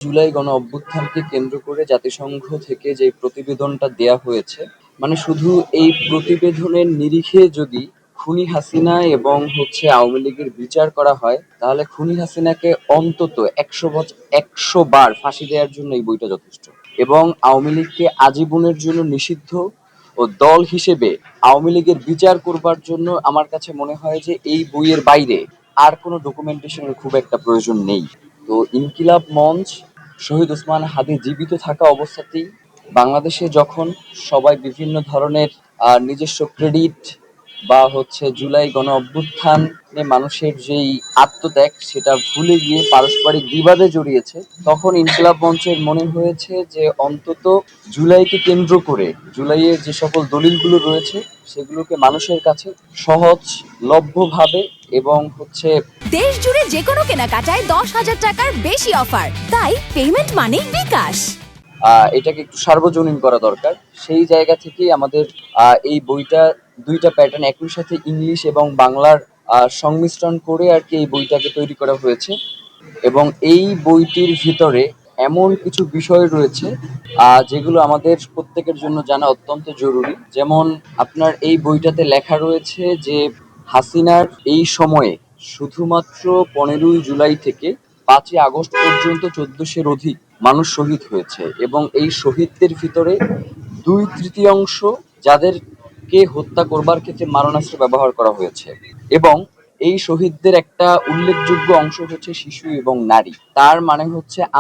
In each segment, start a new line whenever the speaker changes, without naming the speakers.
জুলাই গণ অভ্যুত্থানকে কেন্দ্র করে জাতিসংঘ থেকে যে প্রতিবেদনটা দেয়া হয়েছে, মানে শুধু এই প্রতিবেদনের নিরিখে যদি খুনি হাসিনা এবং আওয়ামী লীগের বিচার করা হয়, তাহলে খুনি হাসিনাকে অন্তত ১০০ বার ফাঁসি দেওয়ার জন্য এই বইটা যথেষ্ট। এবং আওয়ামী লীগকে আজীবনের জন্য নিষিদ্ধ ও দল হিসেবে আওয়ামী লীগের বিচার করবার জন্য আমার কাছে মনে হয় যে এই বইয়ের বাইরে আর কোনো ডকুমেন্টেশনের খুব একটা প্রয়োজন নেই। তো ইনকিলাব মঞ্চ শহীদ ওসমান হাদী জীবিত থাকা অবস্থাতেই বাংলাদেশে যখন সবাই বিভিন্ন ধরনের নিজস্ব ক্রেডিট বা জুলাই গণ অভ্যুত্থানে মানুষের যেই আত্মত্যাগ সেটা ভুলে গিয়ে পারস্পরিক বিবাদে জড়িয়েছে, তখন ইনকিলাব মঞ্চের মনে হয়েছে যে অন্তত জুলাইকে কেন্দ্র করে জুলাইয়ের যে সকল দলিলগুলো রয়েছে সেগুলোকে মানুষের কাছে সহজলভ্যভাবে এবং
দেশ জুড়ে যে কোনো কেনাকাটায় 10,000 টাকার বেশি অফার, তাই পেমেন্ট মানেই বিকাশ।
এটাকে একটু সার্বজনীন করা দরকার। সেই জায়গা থেকেই আমাদের এই বইটা দুইটা প্যাটার্ন একই সাথে ইংলিশ এবং বাংলার সংমিশ্রণ করে আর কি এই বইটাকে তৈরি করা হয়েছে। এবং এই বইটির ভিতরে এমন কিছু বিষয় রয়েছে যেগুলো আমাদের প্রত্যেকের জন্য জানা অত্যন্ত জরুরি। যেমন আপনার এই বইটাতে লেখা রয়েছে যে হাসিনার এই সময়ে শুধুমাত্র 15ই জুলাই থেকে 5ই আগস্ট পর্যন্ত 1400-র অধিক মানুষ শহীদ হয়েছে এবং এই শহীদদের ভিতরে 2/3 যাদেরকে হত্যা করবার ক্ষেত্রে মারণাস্ত্র ব্যবহার করা হয়েছে। এবং এই শহীদদের একটা উল্লেখযোগ্য অংশ হচ্ছে শিশু এবং নারী। তার মানে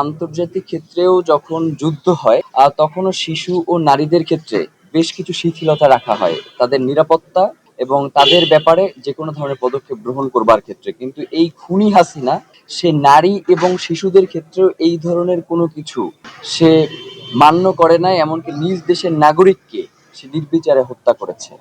আন্তর্জাতিক ক্ষেত্রেও যখন যুদ্ধ হয় তখনও শিশু ও নারীদের ক্ষেত্রে বেশ কিছু শিথিলতা রাখা হয় তাদের নিরাপত্তা এবং তাদের ব্যাপারে যে কোনো ধরনের পদক্ষেপ গ্রহণ করবার ক্ষেত্রে। কিন্তু এই খুনি হাসিনা সে নারী এবং শিশুদের ক্ষেত্রেও এই ধরনের কোনো কিছু সে মান্য করে নাই, এমনকি নিজ দেশের নাগরিককে সে নির্বিচারে হত্যা করেছে।